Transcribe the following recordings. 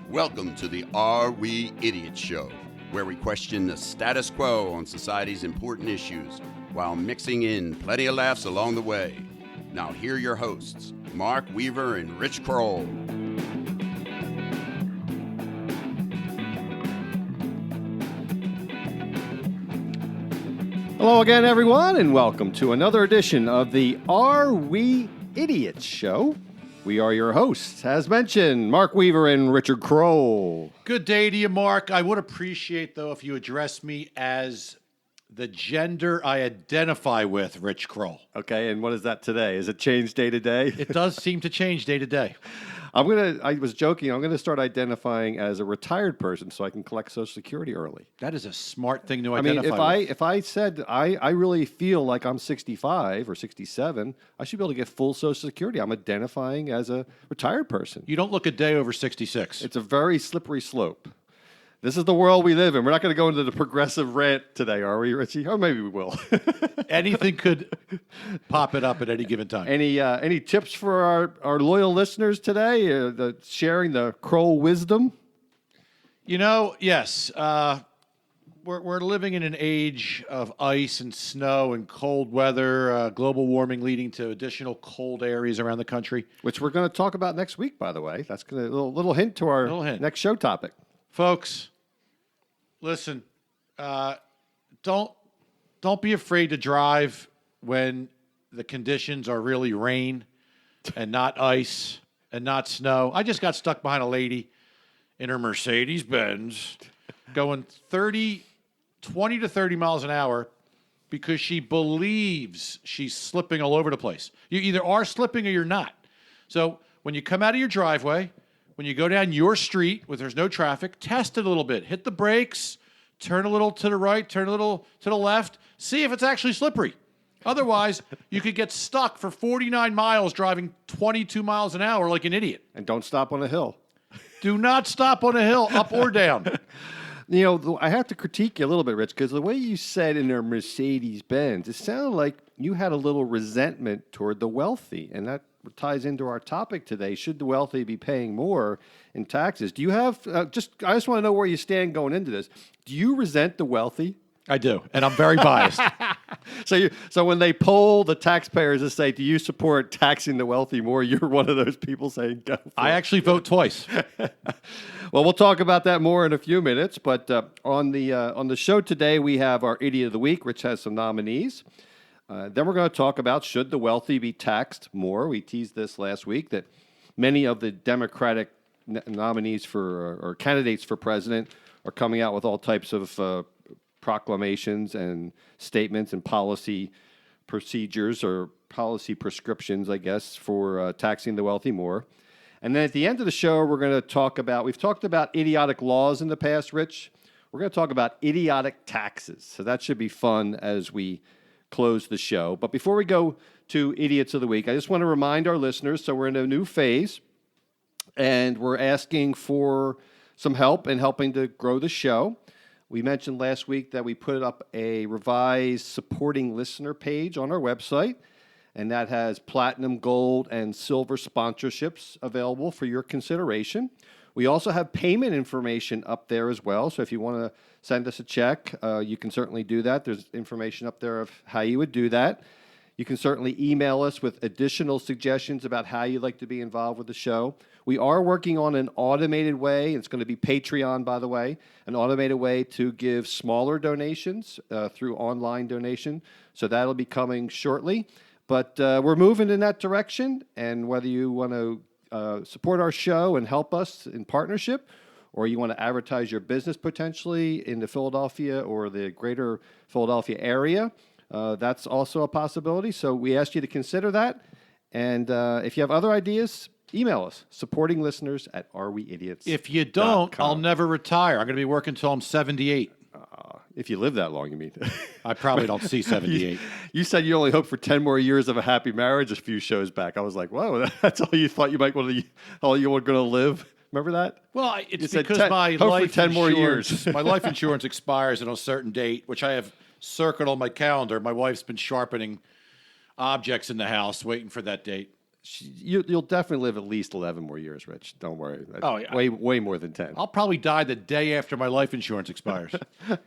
Welcome to the Are We Idiots Show, where we question the status quo on society's important issues while mixing in plenty of laughs along the way. Now here are your hosts, Mark Weaver and Rich Kroll. Hello again, everyone, and welcome to another edition of the Are We Idiots Show. We are your hosts, as mentioned, Mark Weaver and Richard Kroll. Good day to you, Mark. I would appreciate, though, if you address me as the gender I identify with, Rich Kroll. Okay, and what is that today? Is it changed day to day? It does seem to change day to day. I was joking, I'm going to start identifying as a retired person so I can collect Social Security early. That is a smart thing to identify with. If I said I really feel like I'm 65 or 67, I should be able to get full Social Security. I'm identifying as a retired person. You don't look a day over 66. It's a very slippery slope. This is the world we live in. We're not going to go into the progressive rant today, are we, Richie? Or maybe we will. Anything could pop it up at any given time. Any tips for our loyal listeners today? Sharing the Kroll wisdom? You know, yes. We're living in an age of ice and snow and cold weather, global warming leading to additional cold areas around the country. Which we're going to talk about next week, by the way. That's a little hint to our next show topic. Folks, listen, don't be afraid to drive when the conditions are really rain and not ice and not snow. I just got stuck behind a lady in her Mercedes-Benz going 20 to 30 miles an hour because she believes she's slipping all over the place. You either are slipping or you're not. So when you come out of your driveway, when you go down your street where there's no traffic, test it a little bit. Hit the brakes, turn a little to the right, turn a little to the left. See if it's actually slippery. Otherwise, you could get stuck for 49 miles driving 22 miles an hour like an idiot. And don't stop on a hill. Do not stop on a hill, up or down. You know, I have to critique you a little bit, Rich, because the way you said in their Mercedes-Benz, it sounded like you had a little resentment toward the wealthy, and that ties into our topic today. Should the wealthy be paying more in taxes? Do you have, I just want to know where you stand going into this. Do you resent the wealthy? I do, and I'm very biased. So when they poll the taxpayers to say, do you support taxing the wealthy more, you're one of those people saying, go for it. I actually vote twice. Well, we'll talk about that more in a few minutes, but on the show today, we have our Idiot of the Week. Rich has some nominees. Then we're going to talk about should the wealthy be taxed more. We teased this last week that many of the Democratic nominees or candidates for president are coming out with all types of proclamations and statements and policy procedures or policy prescriptions, I guess, for taxing the wealthy more. And then at the end of the show, we're going to we've talked about idiotic laws in the past, Rich. We're going to talk about idiotic taxes. So that should be fun as we close the show. But before we go to Idiots of the Week, I just want to remind our listeners, so we're in a new phase, and we're asking for some help in helping to grow the show. We mentioned last week that we put up a revised supporting listener page on our website, and that has platinum, gold, and silver sponsorships available for your consideration. We also have payment information up there as well, so if you want to send us a check, you can certainly do that. There's information up there of how you would do that. You can certainly email us with additional suggestions about how you'd like to be involved with the show. We are working on an automated way. It's going to be Patreon, by the way, an automated way to give smaller donations through online donation. So that'll be coming shortly. But we're moving in that direction, and whether you want to support our show and help us in partnership, or you want to advertise your business potentially in the Philadelphia or the greater Philadelphia area, that's also a possibility. So we ask you to consider that. And if you have other ideas, email us, supportinglisteners@areweidiots.com. If you don't, I'll never retire. I'm going to be working until I'm 78. If you live that long, you mean? I probably don't see 78. You said you only hope for 10 more years of a happy marriage a few shows back. I was like, whoa, that's all you thought you might want to, all you were going to live? Remember that? Well, it's you because my life 10 more years. My life insurance expires on a certain date, which I have circled on my calendar. My wife's been sharpening objects in the house, waiting for that date. You'll definitely live at least 11 more years, Rich. Don't worry. Oh, yeah. Way more than 10. I'll probably die the day after my life insurance expires. All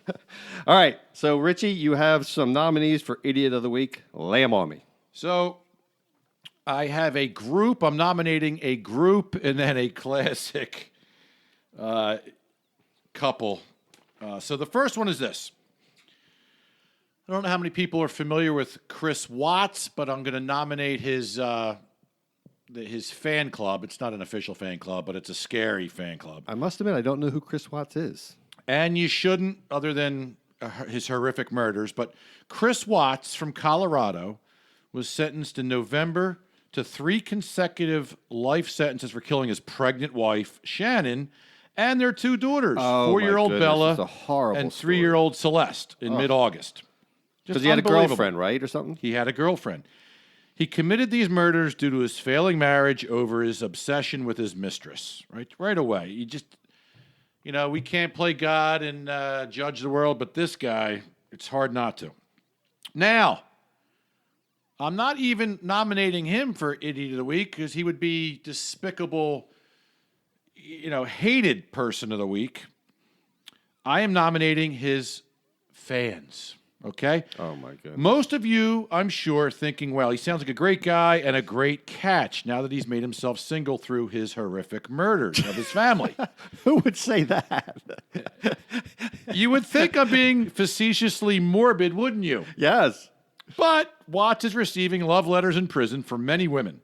right. So, Richie, you have some nominees for Idiot of the Week. Lay 'em on me. So I have a group. I'm nominating a group and then a classic couple. So the first one is this. I don't know how many people are familiar with Chris Watts, but I'm going to nominate his fan club. It's not an official fan club, but it's a scary fan club. I must admit, I don't know who Chris Watts is. And you shouldn't, other than his horrific murders. But Chris Watts from Colorado was sentenced in November to 3 consecutive life sentences for killing his pregnant wife, Shannon, and their 2 daughters, Oh, my 4-year-old goodness, Bella it's a horrible and story. 3-year-old Celeste in mid-August. Because he had a girlfriend, right, or something? He had a girlfriend. He committed these murders due to his failing marriage over his obsession with his mistress. Right away. He just, we can't play God and judge the world, but this guy, it's hard not to. Now, I'm not even nominating him for Idiot of the Week because he would be despicable, hated person of the week. I am nominating his fans. Okay? Oh, my goodness. Most of you, I'm sure, are thinking, well, he sounds like a great guy and a great catch now that he's made himself single through his horrific murders of his family. Who would say that? You would think I'm being facetiously morbid, wouldn't you? Yes. But Watts is receiving love letters in prison from many women.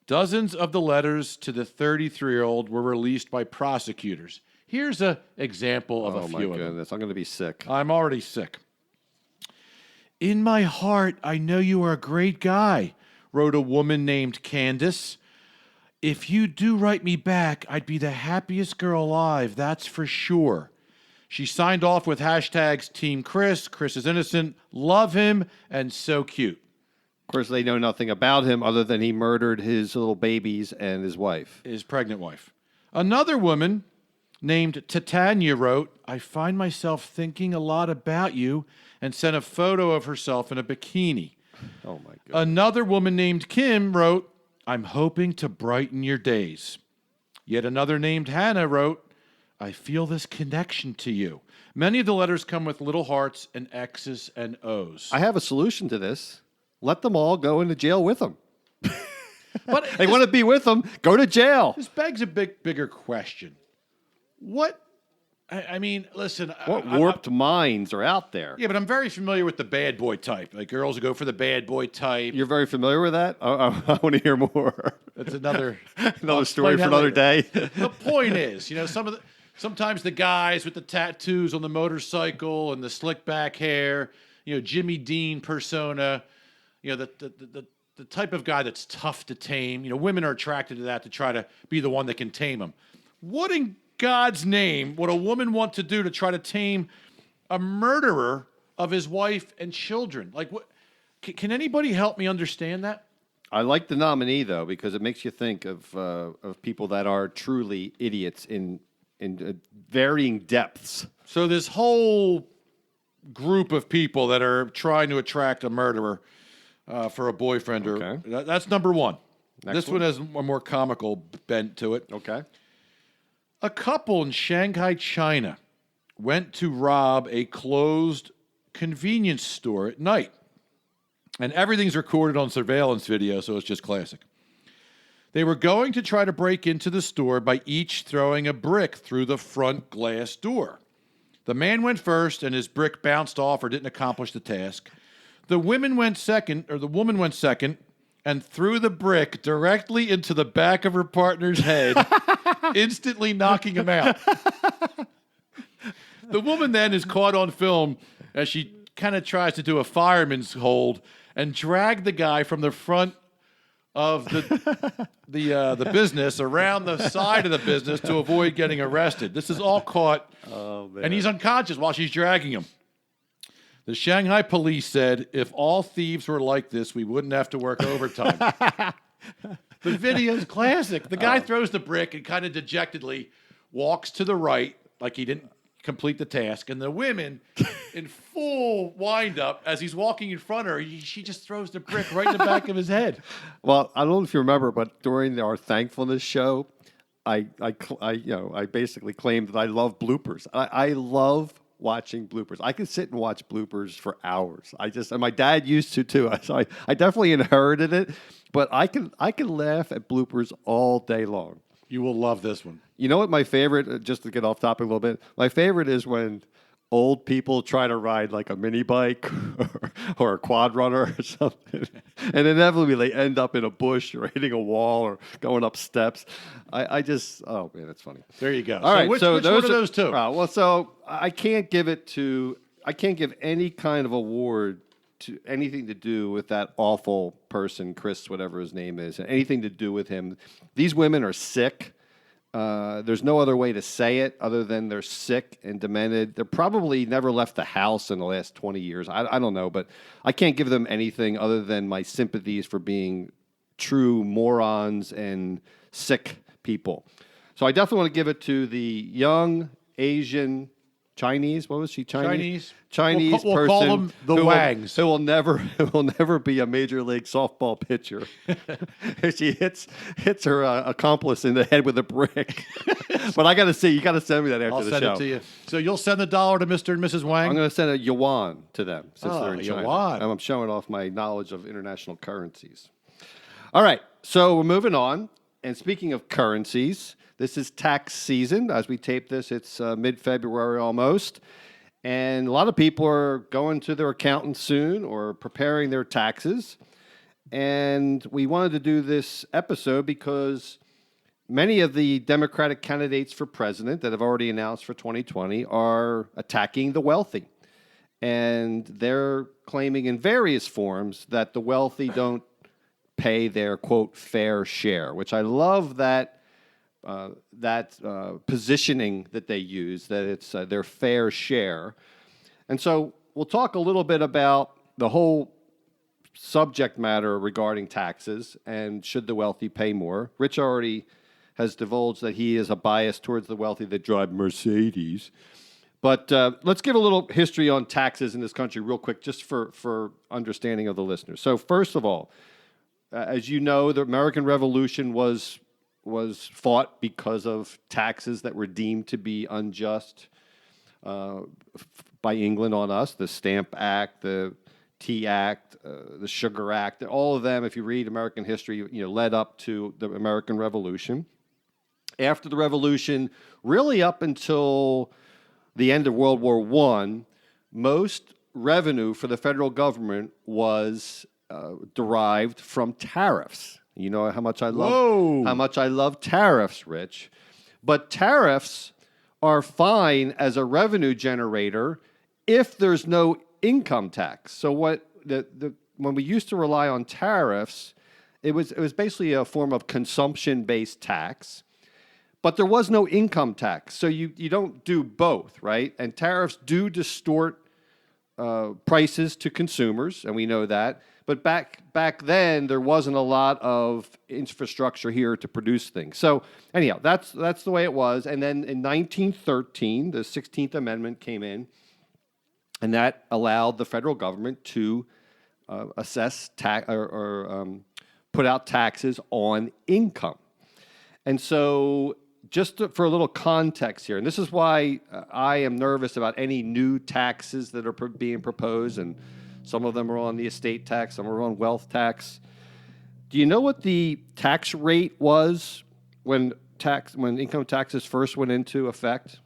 Dozens of the letters to the 33-year-old were released by prosecutors. Here's an example of a few of them. Oh, my goodness. I'm going to be sick. I'm already sick. In my heart, I know you are a great guy, wrote a woman named Candace. If you do write me back, I'd be the happiest girl alive, that's for sure. She signed off with hashtags Team Chris, Chris is innocent, love him, and so cute. Of course, they know nothing about him other than he murdered his little babies and his wife. His pregnant wife. Another woman named Titania wrote, I find myself thinking a lot about you, and sent a photo of herself in a bikini. Oh, my goodness. Another woman named Kim wrote, I'm hoping to brighten your days. Yet another named Hannah wrote, I feel this connection to you. Many of the letters come with little hearts and X's and O's. I have a solution to this. Let them all go into jail with him. But They want to be with him, go to jail. this begs a bigger question. What? I mean, listen. What warped minds are out there? Yeah, but I'm very familiar with the bad boy type. Like girls who go for the bad boy type. You're very familiar with that? I want to hear more. That's another Another story explain for that another later. day. The point is, sometimes the guys with the tattoos on the motorcycle and the slick back hair, Jimmy Dean persona, the type of guy that's tough to tame. Women are attracted to that to try to be the one that can tame them. What in God's name would a woman want to do to try to tame a murderer of his wife and children? Like, what? Can anybody help me understand that? I like the nominee, though, because it makes you think of people that are truly idiots in varying depths. So this whole group of people that are trying to attract a murderer for a boyfriend, Okay. That's number one. Next This one has a more comical bent to it. Okay. A couple in Shanghai, China, went to rob a closed convenience store at night. And everything's recorded on surveillance video, so it's just classic. They were going to try to break into the store by each throwing a brick through the front glass door. The man went first, and his brick bounced off or didn't accomplish the task. The woman went second, and threw the brick directly into the back of her partner's head, instantly knocking him out. The woman then is caught on film as she kind of tries to do a fireman's hold and drag the guy from the front of the business around the side of the business to avoid getting arrested. This is all caught, and he's unconscious while she's dragging him. The Shanghai police said, if all thieves were like this, we wouldn't have to work overtime. The video's classic. The guy throws the brick and kind of dejectedly walks to the right, like he didn't complete the task. And the women, in full wind-up, as he's walking in front of her, she just throws the brick right in the back of his head. Well, I don't know if you remember, but during our thankfulness show, I basically claimed that I love bloopers. I love watching bloopers. I can sit and watch bloopers for hours. And my dad used to too. So I definitely inherited it, but I can laugh at bloopers all day long. You will love this one. You know what my favorite, just to get off topic a little bit, my favorite is when old people try to ride like a mini bike or a quad runner or something, and inevitably they end up in a bush or hitting a wall or going up steps. Oh man, that's funny. There you go. All right, which one of those two? So I can't give any kind of award to anything to do with that awful person, Chris, whatever his name is, anything to do with him. These women are sick. There's no other way to say it other than they're sick and demented. They're probably never left the house in the last 20 years. I don't know, but I can't give them anything other than my sympathies for being true morons and sick people. So I definitely want to give it to the young Asian Chinese. What was she? Chinese We'll person. call them the Wangs. Who will never be a major league softball pitcher. She hits her accomplice in the head with a brick. But I got to see. You got to send me that after I'll the send show. it to you. So you'll send the $1 to Mr. and Mrs. Wang? I'm going to send a yuan to them since they're in China. yuan. I'm showing off my knowledge of international currencies. All right, so we're moving on. And speaking of currencies, this is tax season. As we tape this, it's mid-February almost. And a lot of people are going to their accountant soon or preparing their taxes. And we wanted to do this episode because many of the Democratic candidates for president that have already announced for 2020 are attacking the wealthy. And they're claiming in various forms that the wealthy don't pay their, quote, fair share, which I love that positioning that they use, that it's their fair share. And so we'll talk a little bit about the whole subject matter regarding taxes and should the wealthy pay more. Rich already has divulged that he is a bias towards the wealthy that drive Mercedes. But let's give a little history on taxes in this country real quick, just for understanding of the listeners. So first of all, as you know, the American Revolution was fought because of taxes that were deemed to be unjust by England on us. The Stamp Act, the Tea Act, the Sugar Act, all of them, if you read American history, led up to the American Revolution. After the Revolution, really up until the end of World War I, most revenue for the federal government was derived from tariffs. You know how much I love tariffs, Rich. But tariffs are fine as a revenue generator if there's no income tax. So when we used to rely on tariffs, it was basically a form of consumption-based tax, but there was no income tax. So you don't do both, right? And tariffs do distort prices to consumers, and we know that. But back then, there wasn't a lot of infrastructure here to produce things. So anyhow, that's the way it was. And then in 1913, the 16th Amendment came in, and that allowed the federal government to assess put out taxes on income. And so just for a little context here, and this is why I am nervous about any new taxes that are being proposed, and some of them are on the estate tax, some are on wealth tax. Do you know what the tax rate was when income taxes first went into effect?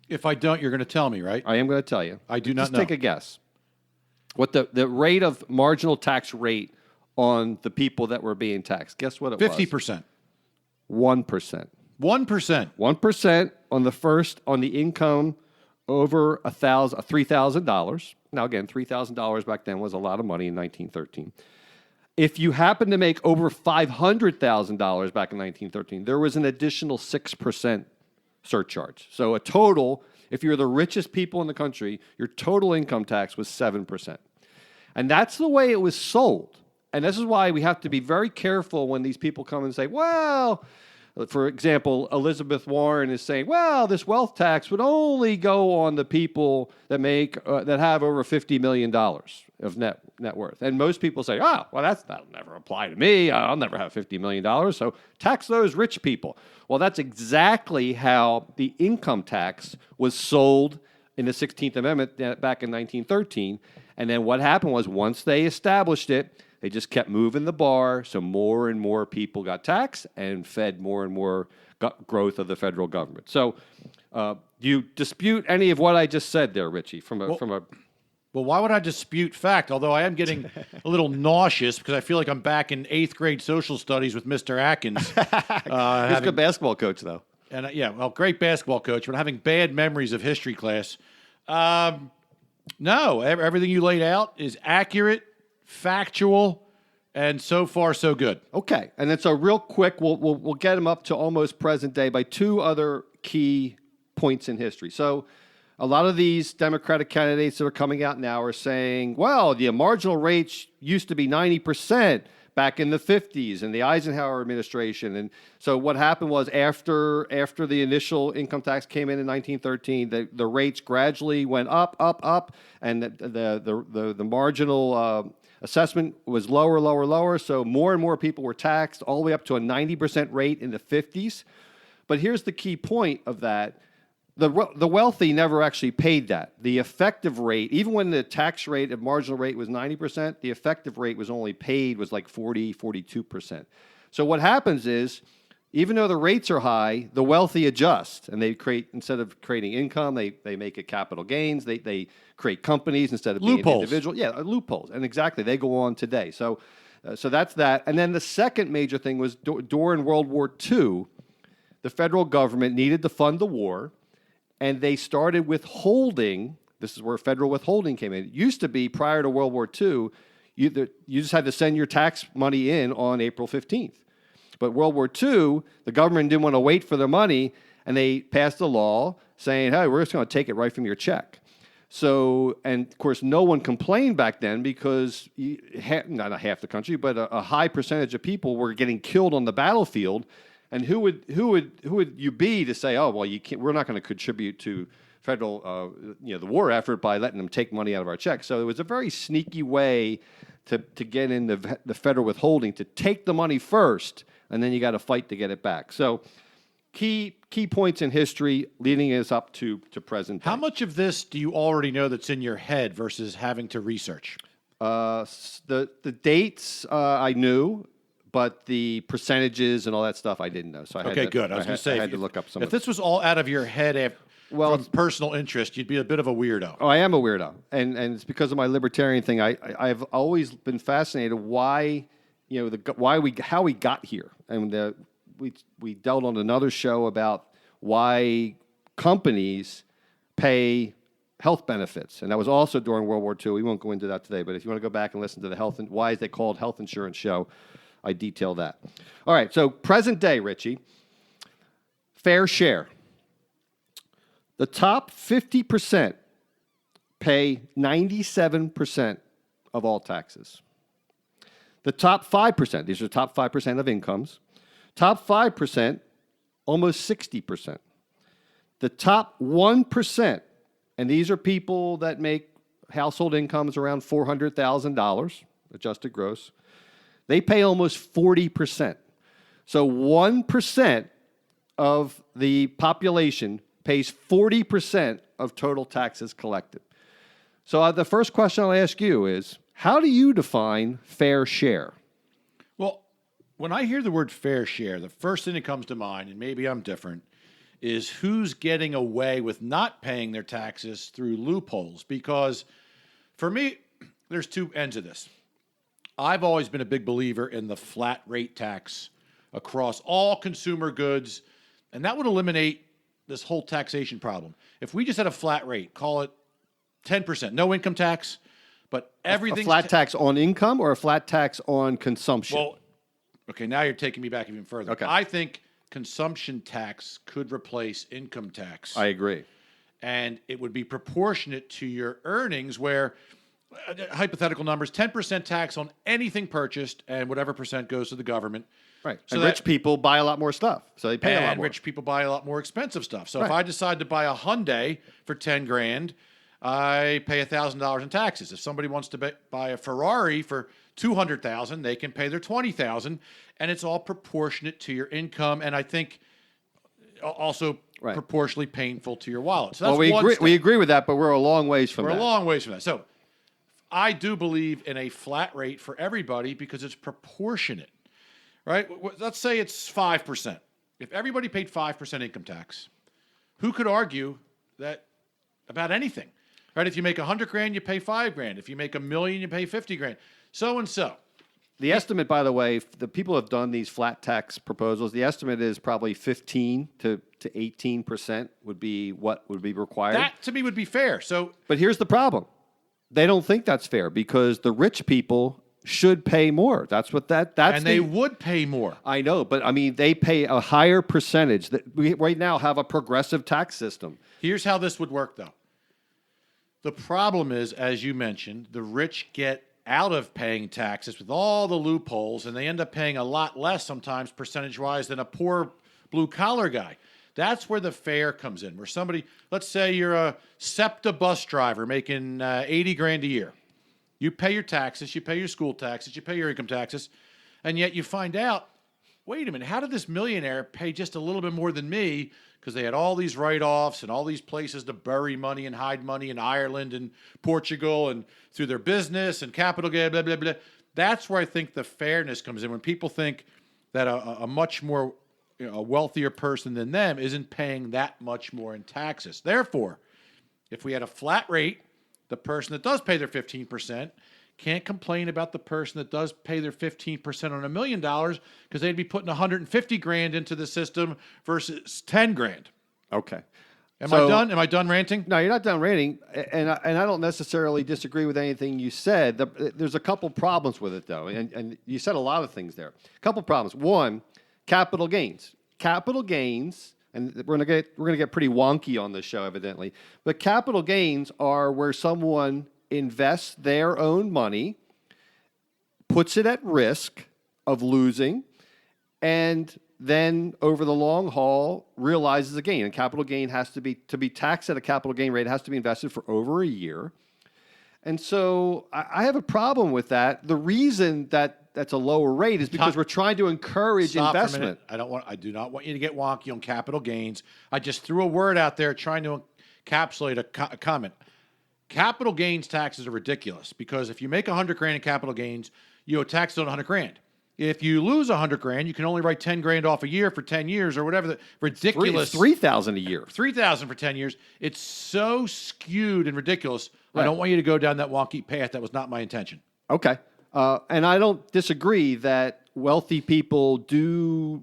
If I don't, you're going to tell me, right? I am going to tell you. I do not know. Just take a guess. What the rate of marginal tax rate on the people that were being taxed? Guess what it 50%. was? 1%. 1%. 1% on the income over $3,000. Now, again, $3,000 back then was a lot of money in 1913. If you happen to make over $500,000 back in 1913, there was an additional 6% surcharge. So a total, if you're the richest people in the country, your total income tax was 7%. And that's the way it was sold. And this is why we have to be very careful when these people come and say, well, For example, Elizabeth Warren is saying, well, this wealth tax would only go on the people that make that have over $50 million of net worth. And most people say, that'll never apply to me. I'll never have $50 million. So tax those rich people. Well, that's exactly how the income tax was sold in the 16th Amendment back in 1913. And then what happened was once they established it, they just kept moving the bar, so more and more people got taxed and fed more and more growth of the federal government. So, do you dispute any of what I just said there, Richie? Well, why would I dispute fact? Although I am getting a little nauseous because I feel like I'm back in 8th grade social studies with Mr. Atkins. He's a good basketball coach, though. And great basketball coach, but having bad memories of history class. No, everything you laid out is accurate, factual, and so far so good. Okay, and then so real quick, we'll get him up to almost present day by two other key points in history. So a lot of these Democratic candidates that are coming out now are saying, well, the marginal rates used to be 90% back in the 50s in the Eisenhower administration. And so what happened was after the initial income tax came in 1913, the rates gradually went up, and the marginal assessment was lower. So more and more people were taxed all the way up to a 90% rate in the 50s. But here's the key point of that. The wealthy never actually paid that. The effective rate, even when the tax rate of marginal rate was 90%, the effective rate was only paid was like 42%. So what happens is, even though the rates are high, the wealthy adjust, and they create, instead of creating income, they make it capital gains. They create companies instead of being individual. Yeah, loopholes, and exactly they go on today. So that's that. And then the second major thing was during World War II, the federal government needed to fund the war. And they started withholding. This is where federal withholding came in. It used to be prior to World War II, you just had to send your tax money in on April 15th. But World War II, the government didn't want to wait for their money, and they passed a law saying, hey, we're just going to take it right from your check. So, and of course, no one complained back then because not half the country, but a high percentage of people were getting killed on the battlefield. And who would you be to say, oh, well, you can't, we're not going to contribute to federal, the war effort by letting them take money out of our checks? So it was a very sneaky way to get in the federal withholding, to take the money first, and then you got to fight to get it back. So key points in history leading us up to present day. How much of this do you already know that's in your head versus having to research? The dates I knew. But the percentages and all that stuff I didn't know. So I had good. I was going to say, I had to look up some. If this was all out of your head from personal interest, you'd be a bit of a weirdo. Oh, I am a weirdo, and it's because of my libertarian thing. I've always been fascinated why how we got here, and we dealt on another show about why companies pay health benefits, and that was also during World War II. We won't go into that today, but if you want to go back and listen to the why is they called health insurance show, I detail that. All right, so present day, Richie. Fair share. The top 50% pay 97% of all taxes. The top 5%, these are the top 5% of incomes. Top 5%, almost 60%. The top 1%, and these are people that make household incomes around $400,000, adjusted gross, they pay almost 40%. So 1% of the population pays 40% of total taxes collected. So the first question I'll ask you is, how do you define fair share? Well, when I hear the word fair share, the first thing that comes to mind, and maybe I'm different, is who's getting away with not paying their taxes through loopholes. Because for me, there's two ends of this. I've always been a big believer in the flat rate tax across all consumer goods, and that would eliminate this whole taxation problem. If we just had a flat rate, call it 10%, no income tax, but everything. A flat tax on income or a flat tax on consumption? Well, okay, now you're taking me back even further. Okay. I think consumption tax could replace income tax. I agree. And it would be proportionate to your earnings, where hypothetical numbers, 10% tax on anything purchased, and whatever percent goes to the government. Right. So and rich people buy a lot more stuff, so they pay a lot And more. rich people buy a lot more expensive stuff. So if Right. I decide to buy a Hyundai for 10 grand, I pay $1,000 in taxes. If somebody wants to buy a Ferrari for 200,000, they can pay their 20,000, and it's all proportionate to your income. And I think also Right. proportionally painful to your wallet. So that's Well, we one agree. step. We agree with that, but we're a long ways from We're that. a long ways from that. So I do believe in a flat rate for everybody because it's proportionate, right? Let's say it's 5%. If everybody paid 5% income tax, who could argue that about anything, right? If you make 100 grand, you pay 5 grand. If you make $1 million, you pay 50 grand. So and so. The estimate, by the way, the people who have done these flat tax proposals, the estimate is probably 15 to 18% would be what would be required. That to me would be fair. So But here's the problem. They don't think that's fair because the rich people should pay more. That's what that's and they would pay more. I know, but I mean they pay a higher percentage. That we right now have a progressive tax system. Here's how this would work, though. The problem is, as you mentioned, the rich get out of paying taxes with all the loopholes, and they end up paying a lot less sometimes percentage-wise than a poor blue-collar guy. That's where the fair comes in, where somebody, let's say you're a SEPTA bus driver making 80 grand a year. You pay your taxes, you pay your school taxes, you pay your income taxes, and yet you find out, wait a minute, how did this millionaire pay just a little bit more than me? Because they had all these write-offs and all these places to bury money and hide money in Ireland and Portugal and through their business and capital gain, blah, blah, blah. That's where I think the fairness comes in. When people think that a much more a wealthier person than them isn't paying that much more in taxes. Therefore, if we had a flat rate, the person that does pay their 15% can't complain about the person that does pay their 15% on $1 million because they'd be putting 150 grand into the system versus 10 grand. Okay. Am I done? Am I done ranting? No, you're not done ranting, and I don't necessarily disagree with anything you said. There's a couple problems with it, though, and you said a lot of things there. A couple problems. One, capital gains. Capital gains, and we're gonna get pretty wonky on this show, evidently. But capital gains are where someone invests their own money, puts it at risk of losing, and then over the long haul realizes a gain. And capital gain has to be taxed at a capital gain rate. It has to be invested for over a year. And so I have a problem with that. The reason that's a lower rate is because we're trying to encourage Stop investment. for a minute. I do not want you to get wonky on capital gains. I just threw a word out there trying to encapsulate a comment. Capital gains taxes are ridiculous because if you make 100 grand in capital gains, you owe taxes on 100 grand. If you lose 100 grand, you can only write 10 grand off a year for 10 years or whatever. The ridiculous. It's $3,000 a year. 3,000 for 10 years. It's so skewed and ridiculous. Right. I don't want you to go down that wonky path. That was not my intention. Okay. And I don't disagree that wealthy people do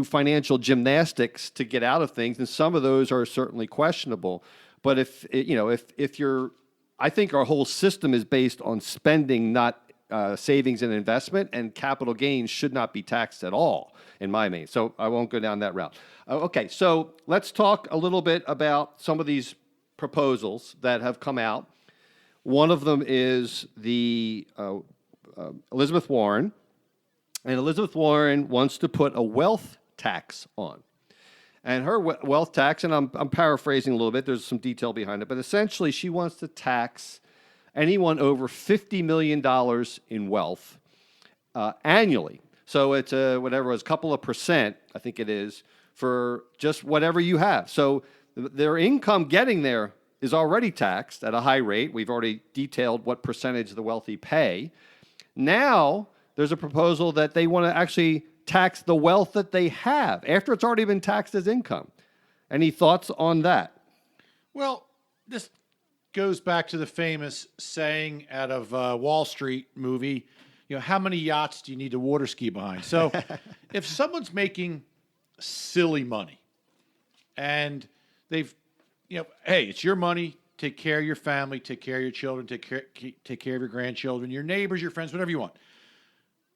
financial gymnastics to get out of things, and some of those are certainly questionable. But if you're, I think our whole system is based on spending, not savings and investment, and capital gains should not be taxed at all, in my opinion. So I won't go down that route. Okay, so let's talk a little bit about some of these proposals that have come out. One of them is the Elizabeth Warren, and Elizabeth Warren wants to put a wealth tax on. And her wealth tax, and I'm paraphrasing a little bit, there's some detail behind it, but essentially she wants to tax anyone over $50 million in wealth annually. So it's whatever it is, a couple of percent, I think it is, for just whatever you have. So their income getting there is already taxed at a high rate. We've already detailed what percentage the wealthy pay. Now there's a proposal that they want to actually tax the wealth that they have after it's already been taxed as income. Any thoughts on that? Well, this goes back to the famous saying out of Wall Street movie, how many yachts do you need to water ski behind? So if someone's making silly money and they've, hey, it's your money, take care of your family, take care of your children, take care of your grandchildren, your neighbors, your friends, whatever you want.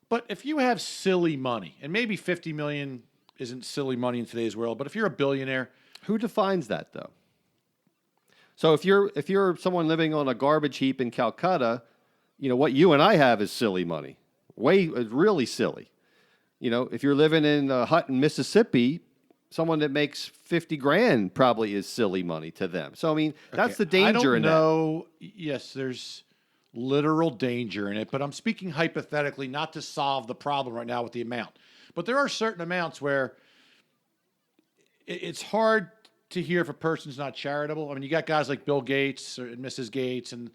But if you have silly money, and maybe 50 million isn't silly money in today's world, but if you're a billionaire. Who defines that, though? So if you're someone living on a garbage heap in Calcutta, what you and I have is silly money. Really silly. If you're living in a hut in Mississippi, someone that makes 50 grand probably is silly money to them. So I mean, that's the danger in that. I don't know. Yes, there's literal danger in it, but I'm speaking hypothetically, not to solve the problem right now with the amount. But there are certain amounts where it's hard to hear if a person's not charitable. I mean, you got guys like Bill Gates and Mrs. Gates and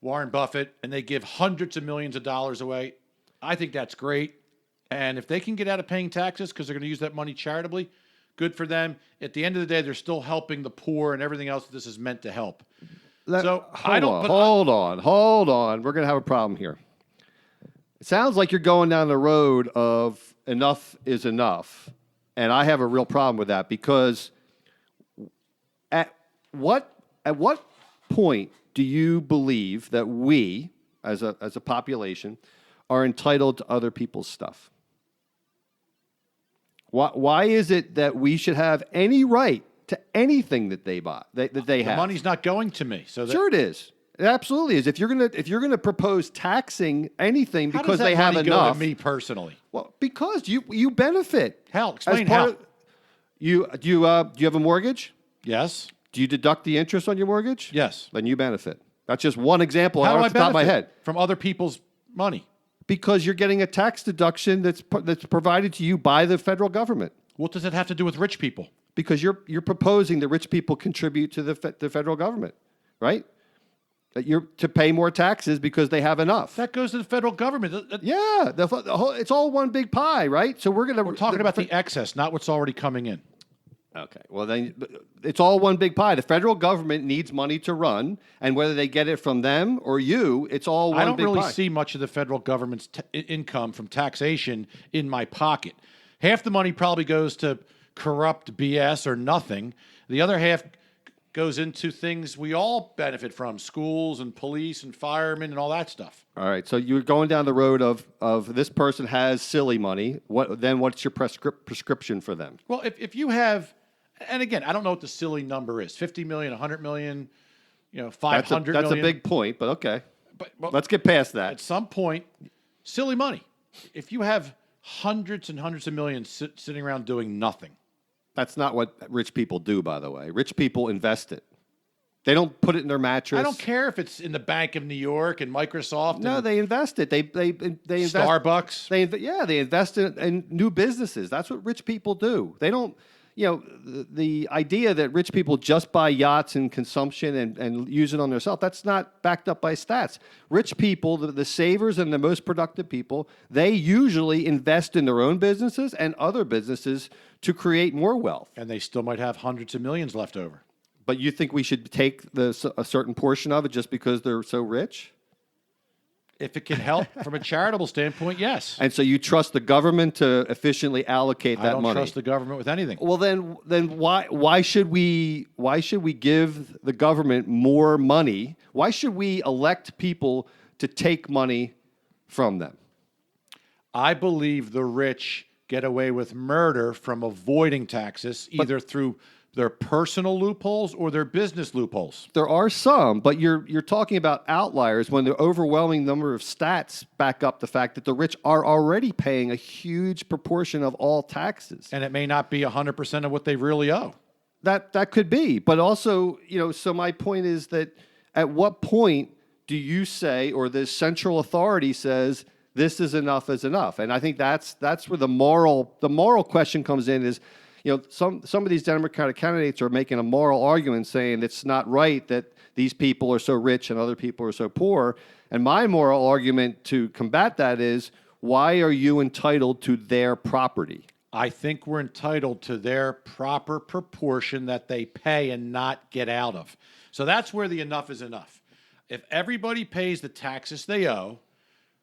Warren Buffett, and they give hundreds of millions of dollars away. I think that's great. And if they can get out of paying taxes because they're going to use that money charitably, good for them. At the end of the day, they're still helping the poor and everything else that this is meant to help. Hold on. We're going to have a problem here. It sounds like you're going down the road of enough is enough. And I have a real problem with that because at what point do you believe that we, as a population, are entitled to other people's stuff? Why is it that we should have any right to anything that they buy that they have? The money's not going to me. Sure, it is. It absolutely is. If you're gonna propose taxing anything because they have enough, go to me personally? Well, because you benefit. Hell, explain how. Do you have a mortgage? Yes. Do you deduct the interest on your mortgage? Yes. Then you benefit. That's just one example How do I off the top of my head. from other people's money? Because you're getting a tax deduction that's provided to you by the federal government. What does it have to do with rich people? Because you're proposing that rich people contribute to the federal government, right? That you're to pay more taxes because they have enough. That goes to the federal government. Yeah, the whole, it's all one big pie, right? So we're talking about the excess, not what's already coming in. Okay, well then it's all one big pie. The federal government needs money to run, and whether they get it from them or you, it's all one big pie. I don't really see much of the federal government's income from taxation in my pocket. Half the money probably goes to corrupt BS or nothing. The other half goes into things we all benefit from, schools and police and firemen and all that stuff. All right, so you're going down the road of this person has silly money. What's your prescription for them? Well, if you have, and again, I don't know what the silly number is, 50 million, 100 million, 500 That's million. a big point, but okay. But let's get past that. At some point, silly money. If you have hundreds and hundreds of millions sitting around doing nothing. That's not what rich people do, by the way. Rich people invest it. They don't put it in their mattress. I don't care if it's in the Bank of New York and Microsoft. No, they invest it. They invest. Starbucks. They invest in new businesses. That's what rich people do. They don't. The idea that rich people just buy yachts and consumption and use it on themselves, that's not backed up by stats. Rich people, the savers and the most productive people, they usually invest in their own businesses and other businesses to create more wealth. And they still might have hundreds of millions left over. But you think we should take a certain portion of it just because they're so rich? If it can help from a charitable standpoint, yes. And so you trust the government to efficiently allocate that money? I don't trust the government with anything. Well, then why should we give the government more money? Why should we elect people to take money from them? I believe the rich get away with murder from avoiding taxes, either through their personal loopholes or their business loopholes. There are some, but you're talking about outliers when the overwhelming number of stats back up the fact that the rich are already paying a huge proportion of all taxes. And it may not be 100% of what they really owe. That could be, but also, so my point is that at what point do you say, or the central authority says, this is enough is enough? And I think that's where the moral question comes in is, some of these Democratic candidates are making a moral argument saying it's not right that these people are so rich and other people are so poor. And my moral argument to combat that is, why are you entitled to their property? I think we're entitled to their proper proportion that they pay and not get out of. So that's where the enough is enough. If everybody pays the taxes they owe,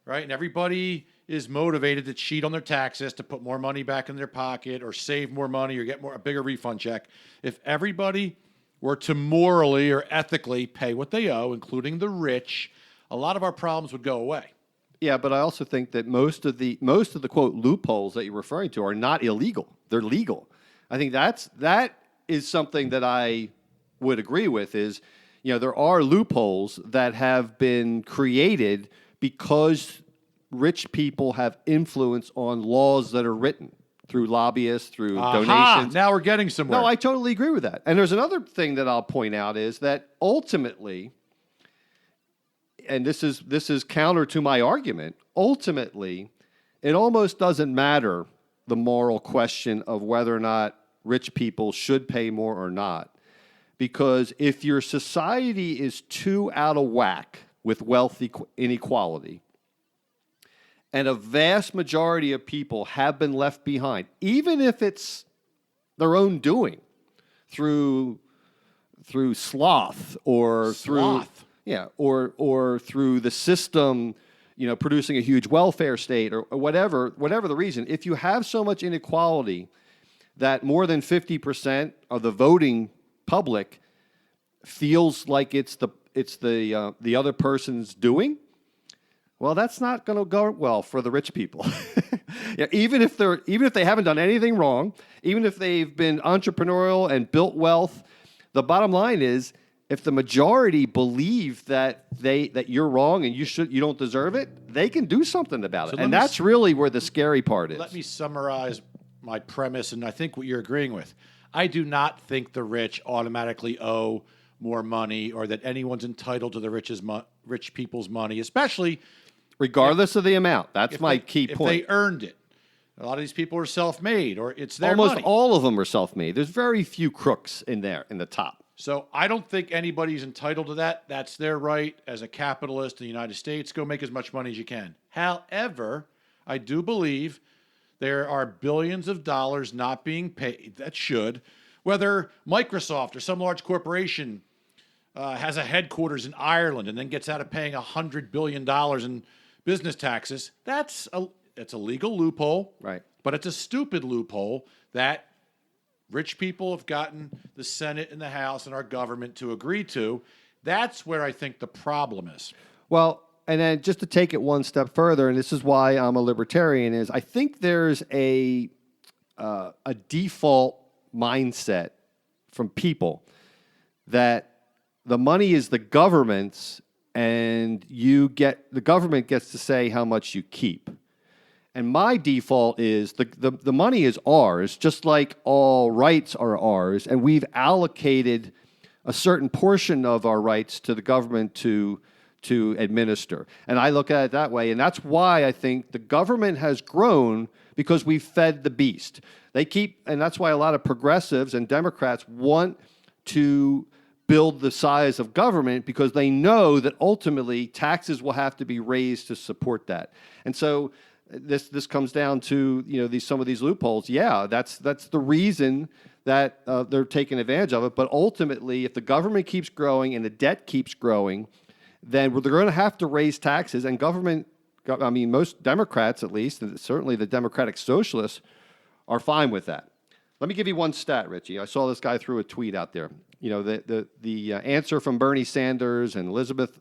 right, and everybody is motivated to cheat on their taxes to put more money back in their pocket or save more money or get a bigger refund check. If everybody were to morally or ethically pay what they owe, including the rich, a lot of our problems would go away. Yeah, but I also think that most of the quote loopholes that you're referring to are not illegal. They're legal. I think that is something that I would agree with is, there are loopholes that have been created because rich people have influence on laws that are written through lobbyists, through donations. Now we're getting somewhere. No, I totally agree with that. And there's another thing that I'll point out is that ultimately, and this is counter to my argument, ultimately, it almost doesn't matter the moral question of whether or not rich people should pay more or not. Because if your society is too out of whack with wealth inequality, and a vast majority of people have been left behind, even if it's their own doing, through sloth or through the system, producing a huge welfare state or whatever the reason. If you have so much inequality that more than 50% of the voting public feels like it's the other person's doing, well, that's not going to go well for the rich people. Even if they haven't done anything wrong, even if they've been entrepreneurial and built wealth, the bottom line is if the majority believe that you're wrong and you don't deserve it, they can do something about it. And that's really where the scary part is. Let me summarize my premise, and I think what you're agreeing with. I do not think the rich automatically owe more money or that anyone's entitled to the rich people's money, especially regardless of the amount. That's my key point. If they earned it. A lot of these people are self-made, or it's their Almost money. all of them are self-made. There's very few crooks in there in the top. So I don't think anybody's entitled to that. That's their right as a capitalist in the United States. Go make as much money as you can. However, I do believe there are billions of dollars not being paid that should, whether Microsoft or some large corporation has a headquarters in Ireland and then gets out of paying $100 billion in business taxes. It's a legal loophole, right? But it's a stupid loophole that rich people have gotten the Senate and the House and our government to agree to. That's where I think the problem is. Well, and then just to take it one step further, and this is why I'm a libertarian, is I think there's a default mindset from people that the money is the government's, and the government gets to say how much you keep. And my default is the money is ours, just like all rights are ours, and we've allocated a certain portion of our rights to the government to administer. And I look at it that way, and that's why I think the government has grown, because we fed the beast. And that's why a lot of progressives and Democrats want to build the size of government, because they know that ultimately taxes will have to be raised to support that. And so this comes down to some of these loopholes. Yeah, that's the reason that they're taking advantage of it. But ultimately, if the government keeps growing and the debt keeps growing, then they're going to have to raise taxes. And most Democrats, at least, and certainly the Democratic Socialists, are fine with that. Let me give you one stat, Richie. I saw this guy threw a tweet out there. The answer from Bernie Sanders and Elizabeth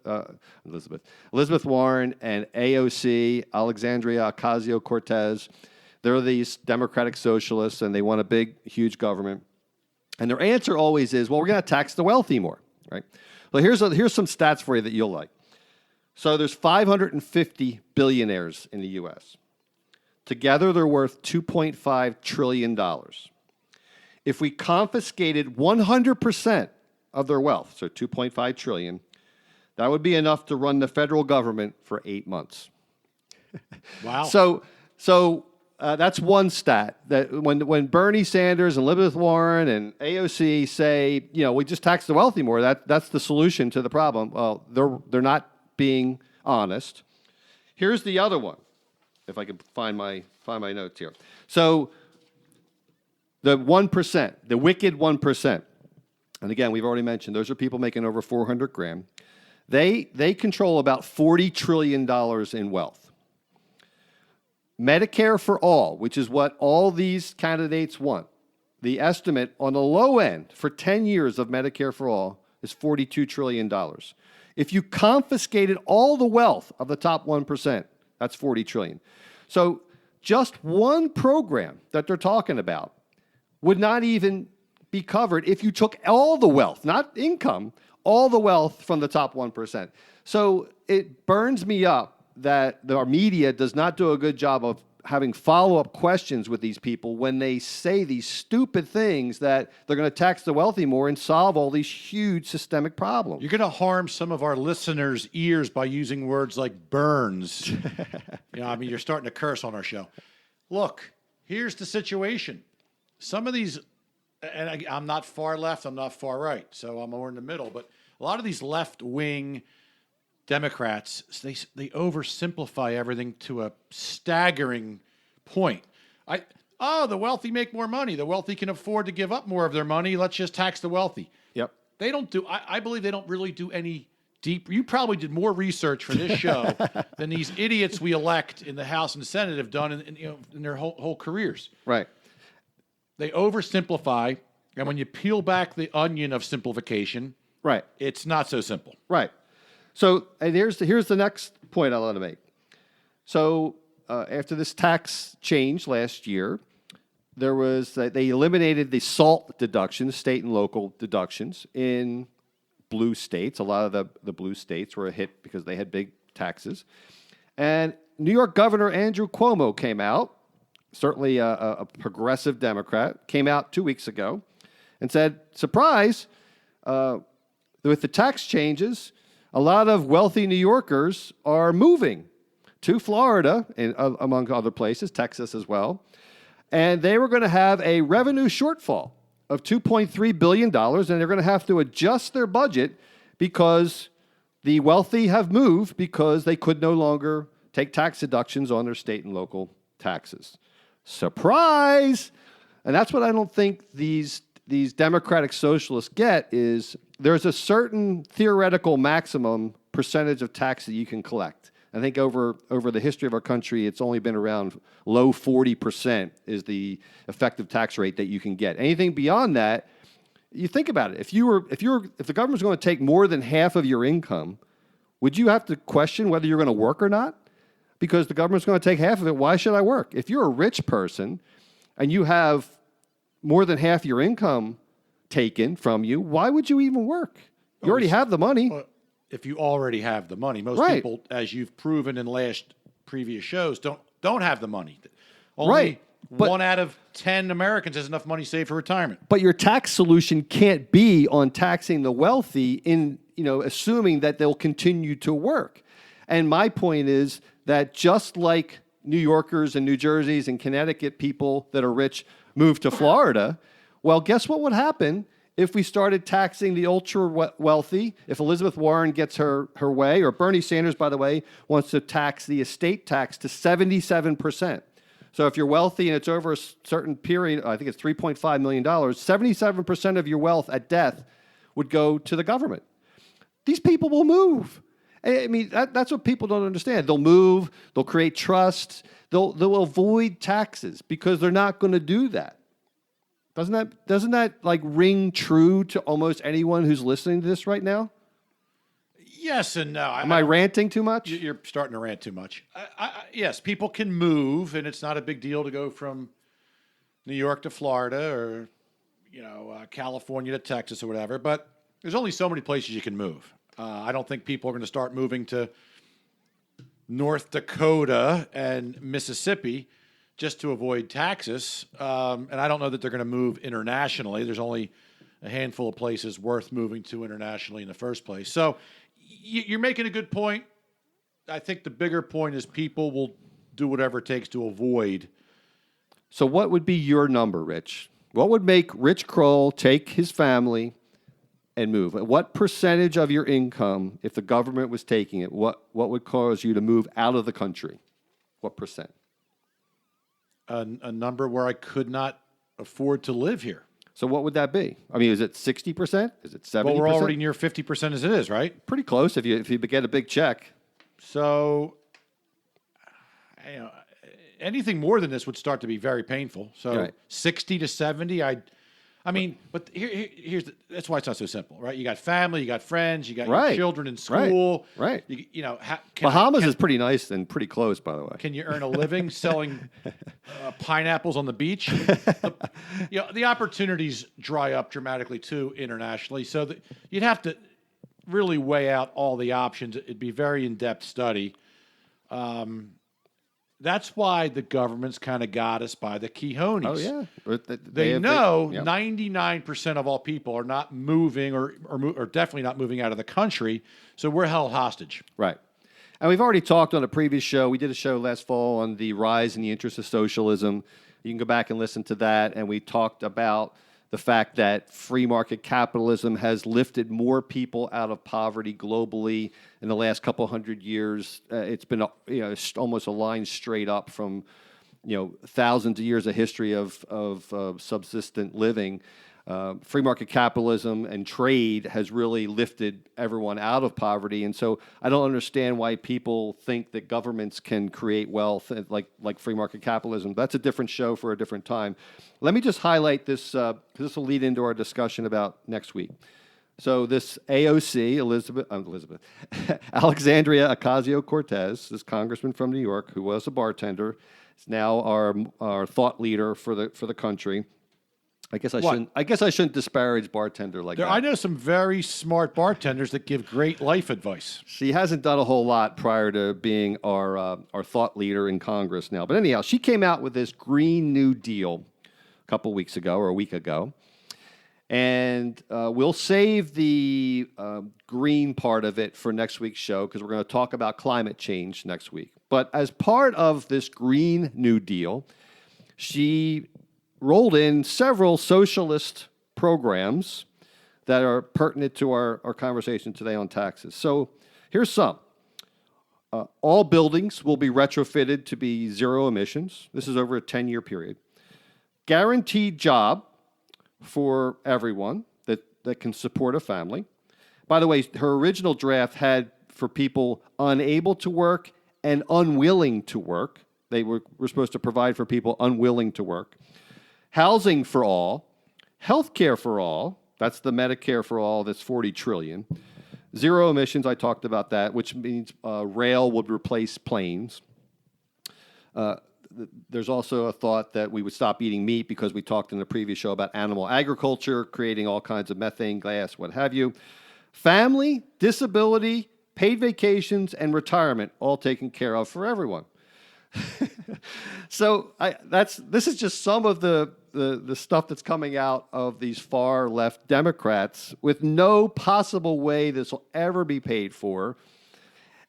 Warren and AOC, Alexandria Ocasio-Cortez, they're these Democratic Socialists, and they want a big, huge government. And their answer always is, well, we're going to tax the wealthy more, right? Well, here's some stats for you that you'll like. So there's 550 billionaires in the U.S. Together, they're worth $2.5 trillion. If we confiscated 100% of their wealth, so $2.5 trillion, that would be enough to run the federal government for 8 months. Wow. So that's one stat, that when Bernie Sanders and Elizabeth Warren and AOC say, we just tax the wealthy more, that's the solution to the problem. Well, they're not being honest. Here's the other one, if I can find my notes here. So the 1%, the wicked 1%, and again, we've already mentioned, those are people making over $400,000. They control about $40 trillion in wealth. Medicare for all, which is what all these candidates want, the estimate on the low end for 10 years of Medicare for all is $42 trillion. If you confiscated all the wealth of the top 1%, that's $40 trillion. So just one program that they're talking about would not even be covered if you took all the wealth, not income, all the wealth from the top 1%. So it burns me up that our media does not do a good job of having follow-up questions with these people when they say these stupid things that they're going to tax the wealthy more and solve all these huge systemic problems. You're going to harm some of our listeners' ears by using words like burns. You're starting to curse on our show. Look, here's the situation. Some of these, and I'm not far left, I'm not far right, so I'm more in the middle, but a lot of these left-wing Democrats, they oversimplify everything to a staggering point. The wealthy make more money. The wealthy can afford to give up more of their money. Let's just tax the wealthy. Yep. They don't do, I believe they don't really do any deep, you probably did more research for this show than these idiots we elect in the House and Senate have done in their whole careers. Right. They oversimplify, and when you peel back the onion of simplification, right, it's not so simple. Right. So, and here's the next point I want to make. So, after this tax change last year, they eliminated the SALT deductions, state and local deductions, in blue states. A lot of the blue states were a hit because they had big taxes. And New York Governor Andrew Cuomo came out, certainly a progressive Democrat, came out 2 weeks ago and said, surprise, with the tax changes, a lot of wealthy New Yorkers are moving to Florida, and among other places, Texas as well, and they were going to have a revenue shortfall of $2.3 billion, and they're going to have to adjust their budget because the wealthy have moved because they could no longer take tax deductions on their state and local taxes. Surprise! And that's what I don't think these Democratic socialists get is there's a certain theoretical maximum percentage of tax that you can collect. I think over the history of our country, it's only been around low 40% is the effective tax rate that you can get. Anything beyond that, you think about it. If the government's going to take more than half of your income, would you have to question whether you're going to work or not? Because the government's going to take half of it. Why should I work? If you're a rich person and you have more than half your income taken from you, why would you even work? You already have the money. If you already have the money, most Right. people, as you've proven in previous shows, don't have the money. Only Right. But 1 out of 10 Americans has enough money saved for retirement. But your tax solution can't be on taxing the wealthy in, assuming that they'll continue to work. And my point is that just like New Yorkers and New Jerseys and Connecticut people that are rich move to Florida, well, guess what would happen if we started taxing the ultra wealthy? If Elizabeth Warren gets her way, or Bernie Sanders, by the way, wants to tax the estate tax to 77%. So if you're wealthy and it's over a certain period, I think it's $3.5 million, 77% of your wealth at death would go to the government. These people will move. I mean, that's what people don't understand. They'll move, they'll create trust, they'll avoid taxes because they're not going to do that. Doesn't that like ring true to almost anyone who's listening to this right now? Yes and no. Am I ranting too much? You're starting to rant too much. Yes, people can move, and it's not a big deal to go from New York to Florida or California to Texas or whatever. But there's only so many places you can move. I don't think people are going to start moving to North Dakota and Mississippi just to avoid taxes. And I don't know that they're going to move internationally. There's only a handful of places worth moving to internationally in the first place. So you're making a good point. I think the bigger point is people will do whatever it takes to avoid. So what would be your number, Rich? What would make Rich Kroll take his family and move? What percentage of your income, if the government was taking it, what would cause you to move out of the country? What percent? A number where I could not afford to live here. So what would that be? I mean, is it 60%? Is it 70%? Well, we're already near 50% as it is, right? Pretty close if you get a big check. So, anything more than this would start to be very painful. So, Right. 60 to 70, but that's why it's not so simple, right? You got family, you got friends, you got Right. your children in school. Right. Bahamas is pretty nice and pretty close, by the way. Can you earn a living selling pineapples on the beach? The opportunities dry up dramatically too internationally. So you'd have to really weigh out all the options. It'd be a very in-depth study. That's why the government's kind of got us by the cojones. Oh yeah, They know 99% of all people are not moving or definitely not moving out of the country, so we're held hostage. Right. And we've already talked on a previous show. We did a show last fall on the rise in the interest of socialism. You can go back and listen to that. And we talked about the fact that free market capitalism has lifted more people out of poverty globally in the last couple hundred years. It's been almost a line straight up from thousands of years of history of subsistent living. Free market capitalism and trade has really lifted everyone out of poverty, and so I don't understand why people think that governments can create wealth like free market capitalism. That's a different show for a different time. Let me just highlight this because this will lead into our discussion about next week. So this AOC, Alexandria Ocasio-Cortez, this congressman from New York who was a bartender, is now our thought leader for the country. I guess I shouldn't disparage bartender like that. I know some very smart bartenders that give great life advice. She hasn't done a whole lot prior to being our thought leader in Congress now. But anyhow, she came out with this Green New Deal a couple weeks ago or a week ago. And we'll save the green part of it for next week's show because we're going to talk about climate change next week. But as part of this Green New Deal, she rolled in several socialist programs that are pertinent to our conversation today on taxes. So here's some. All buildings will be retrofitted to be zero emissions. This is over a 10-year period. Guaranteed job for everyone that can support a family. By the way, her original draft had for people unable to work and unwilling to work. They were supposed to provide for people unwilling to work. Housing for all, health care for all, that's the Medicare for all, that's $40 trillion. Zero emissions, I talked about that, which means rail would replace planes. There's also a thought that we would stop eating meat because we talked in the previous show about animal agriculture, creating all kinds of methane gas, what have you. Family, disability, paid vacations, and retirement, all taken care of for everyone. So this is just some of the stuff that's coming out of these far left Democrats with no possible way this will ever be paid for.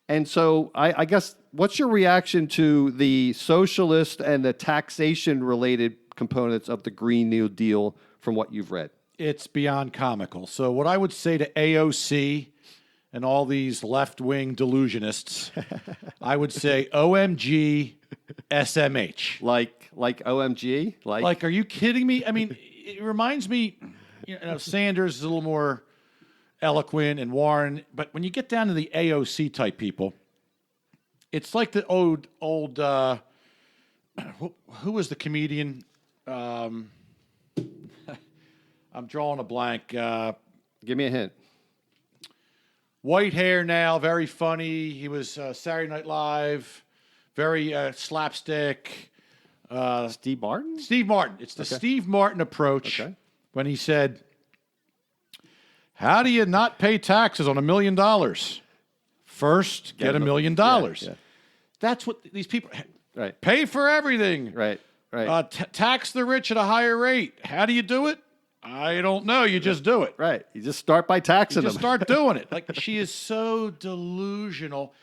And so I guess what's your reaction to the socialist and the taxation related components of the Green New Deal from what you've read? It's beyond comical. So what I would say to AOC and all these left-wing delusionists, I would say OMG SMH. Like OMG? Like, are you kidding me? I mean, it reminds me, Sanders is a little more eloquent and Warren, but when you get down to the AOC type people, it's like the old who was the comedian? I'm drawing a blank. Give me a hint. White hair now, very funny. He was Saturday Night Live, very slapstick. Steve Martin? Steve Martin. It's the Steve Martin approach when he said, how do you not pay taxes on $1 million? First, get $1 million. Yeah. That's what these people pay for everything. Right. Tax the rich at a higher rate. How do you do it? I don't know. You just do it. Right. You just start by taxing them. Just start doing it. Like, she is so delusional.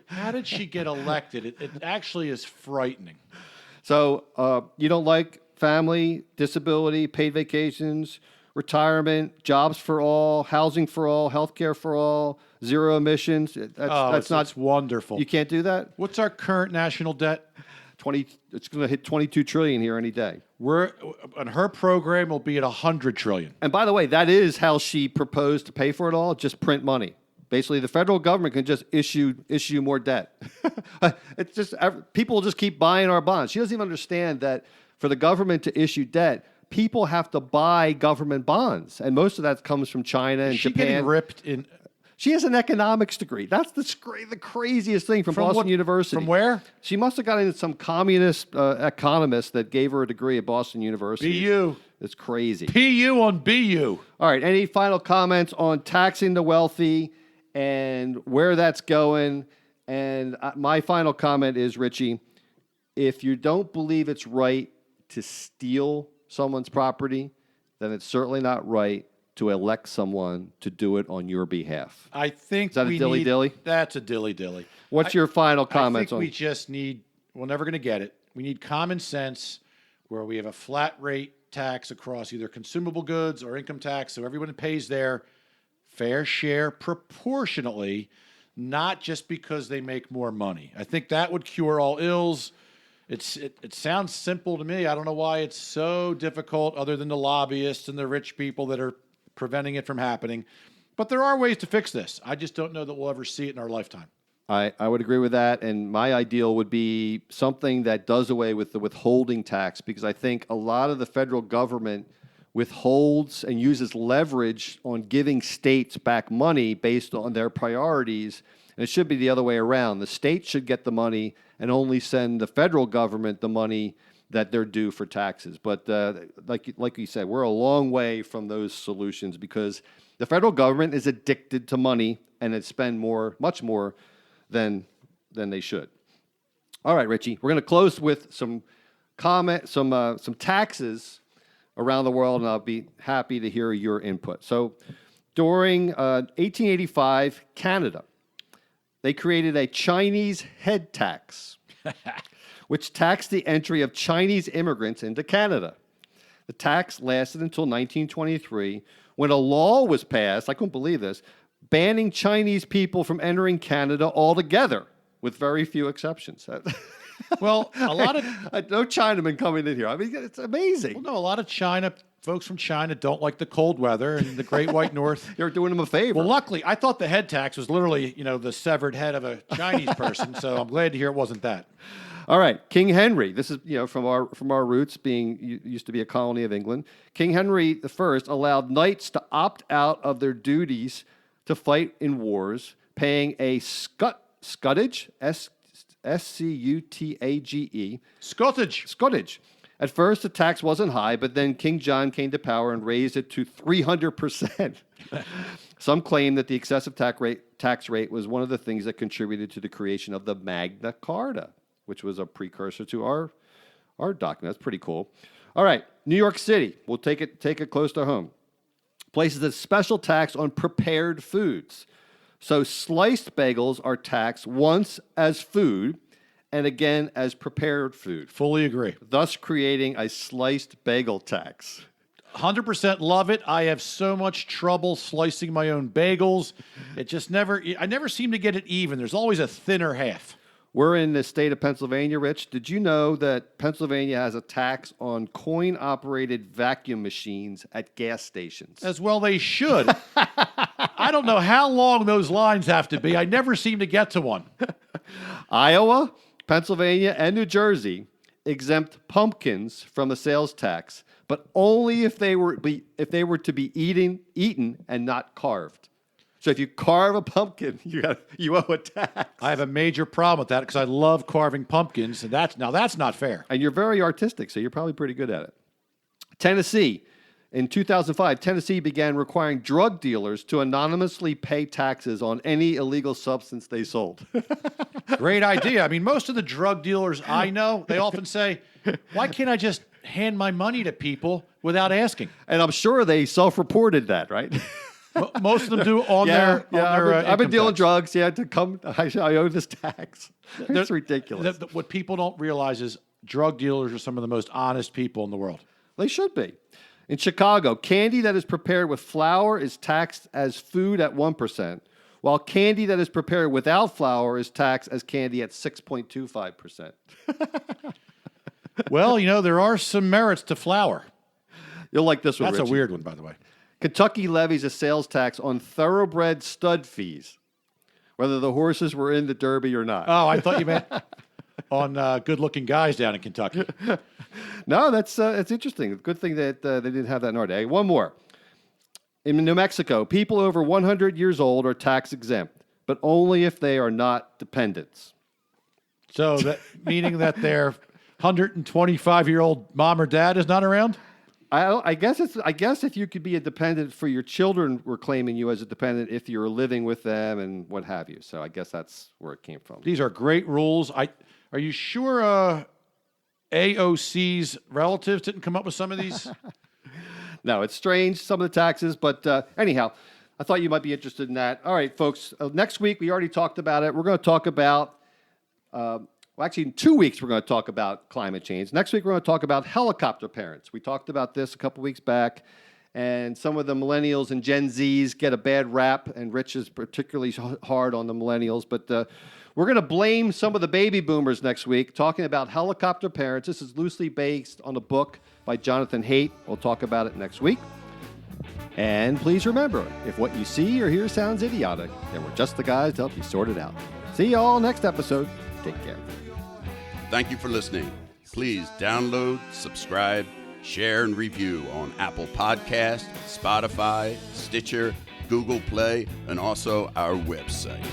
How did she get elected? It actually is frightening. So you don't like family, disability, paid vacations, retirement, jobs for all, housing for all, health care for all, zero emissions. That's wonderful. You can't do that? What's our current national debt? It's going to hit $22 trillion here any day. And her program will be at $100 trillion. And by the way, that is how she proposed to pay for it all. Just print money. Basically, the federal government can just issue more debt. It's just people will just keep buying our bonds. She doesn't even understand that for the government to issue debt, people have to buy government bonds, and most of that comes from China and Japan. Getting ripped in. She has an economics degree. That's the craziest thing from Boston University. From where? She must have gotten some communist economist that gave her a degree at Boston University. BU. It's crazy. PU on BU. All right. Any final comments on taxing the wealthy and where that's going. And my final comment is, Richie, if you don't believe it's right to steal someone's property, then it's certainly not right to elect someone to do it on your behalf. I think Is that a we dilly-dilly? need- That's a dilly-dilly. What's your final comments I think on? we just need, we're never going to get it. We need common sense where we have a flat rate tax across either consumable goods or income tax, so everyone pays their fair share proportionately, not just because they make more money. I think that would cure all ills. It sounds simple to me. I don't know why it's so difficult, other than the lobbyists and the rich people that are preventing it from happening. But there are ways to fix this. I just don't know that we'll ever see it in our lifetime. I would agree with that. And my ideal would be something that does away with the withholding tax, because I think a lot of the federal government withholds and uses leverage on giving states back money based on their priorities. And it should be the other way around. The states should get the money and only send the federal government the money that they're due for taxes. But like you said, we're a long way from those solutions, because the federal government is addicted to money and it spend much more than they should. All right, Richie, we're going to close with some taxes around the world, and I'll be happy to hear your input. So, during 1885, Canada, they created a Chinese head tax, which taxed the entry of Chinese immigrants into Canada. The tax lasted until 1923, when a law was passed, I couldn't believe this, banning Chinese people from entering Canada altogether, with very few exceptions. Well, a lot of No Chinamen coming in here. I mean, it's amazing. a lot of folks from China don't like the cold weather and the Great White North. You're doing them a favor. Well, luckily, I thought the head tax was literally, the severed head of a Chinese person. So I'm glad to hear it wasn't that. All right, King Henry. This is from our roots, being used to be a colony of England. King Henry I allowed knights to opt out of their duties to fight in wars, paying a scutage, SCUTAGE. Scutage. At first, the tax wasn't high, but then King John came to power and raised it to 300%. Some claim that the excessive tax rate was one of the things that contributed to the creation of the Magna Carta, which was a precursor to our document. That's pretty cool. All right, New York City. We'll take it close to home. Places a special tax on prepared foods. So sliced bagels are taxed once as food and again as prepared food, Fully agree. thus creating a sliced bagel tax. 100% love it. I have so much trouble slicing my own bagels. I never seem to get it even. There's always a thinner half. We're in the state of Pennsylvania, Rich. Did you know that Pennsylvania has a tax on coin-operated vacuum machines at gas stations? As well they should. I don't know how long those lines have to be. I never seem to get to one. Iowa, Pennsylvania, and New Jersey exempt pumpkins from the sales tax, but only if they were to be eaten and not carved. So if you carve a pumpkin, you owe a tax. I have a major problem with that because I love carving pumpkins, and that's not fair. And you're very artistic, so you're probably pretty good at it. Tennessee. In 2005, Tennessee began requiring drug dealers to anonymously pay taxes on any illegal substance they sold. Great idea. I mean, most of the drug dealers I know, they often say, why can't I just hand my money to people without asking? And I'm sure they self-reported that, right? Most of them do on their I've been income dealing tax. drugs. Yeah, I owe this tax. It's ridiculous. What people don't realize is drug dealers are some of the most honest people in the world. They should be. In Chicago, candy that is prepared with flour is taxed as food at 1%, while candy that is prepared without flour is taxed as candy at 6.25%. Well, there are some merits to flour. You'll like this one, That's a Richie. weird one, by the way. Kentucky levies a sales tax on thoroughbred stud fees, whether the horses were in the Derby or not. Oh, I thought you meant on good-looking guys down in Kentucky. No, that's interesting. Good thing that they didn't have that in our day. One more. In New Mexico, people over 100 years old are tax exempt, but only if they are not dependents. So that meaning that their 125-year-old mom or dad is not around? I guess if you could be a dependent for your children, we're claiming you as a dependent if you're living with them and what have you. So I guess that's where it came from. These are great rules. Are you sure AOC's relatives didn't come up with some of these? No, it's strange, some of the taxes, but anyhow, I thought you might be interested in that. All right, folks, next week, we already talked about it. We're going to talk about, actually, in 2 weeks, we're going to talk about climate change. Next week, we're going to talk about helicopter parents. We talked about this a couple weeks back, and some of the millennials and Gen Zs get a bad rap, and Rich is particularly hard on the millennials, but we're going to blame some of the baby boomers next week, talking about helicopter parents. This is loosely based on a book by Jonathan Haidt. We'll talk about it next week. And please remember, if what you see or hear sounds idiotic, then we're just the guys to help you sort it out. See you all next episode. Take care. Thank you for listening. Please download, subscribe, share, and review on Apple Podcasts, Spotify, Stitcher, Google Play, and also our website.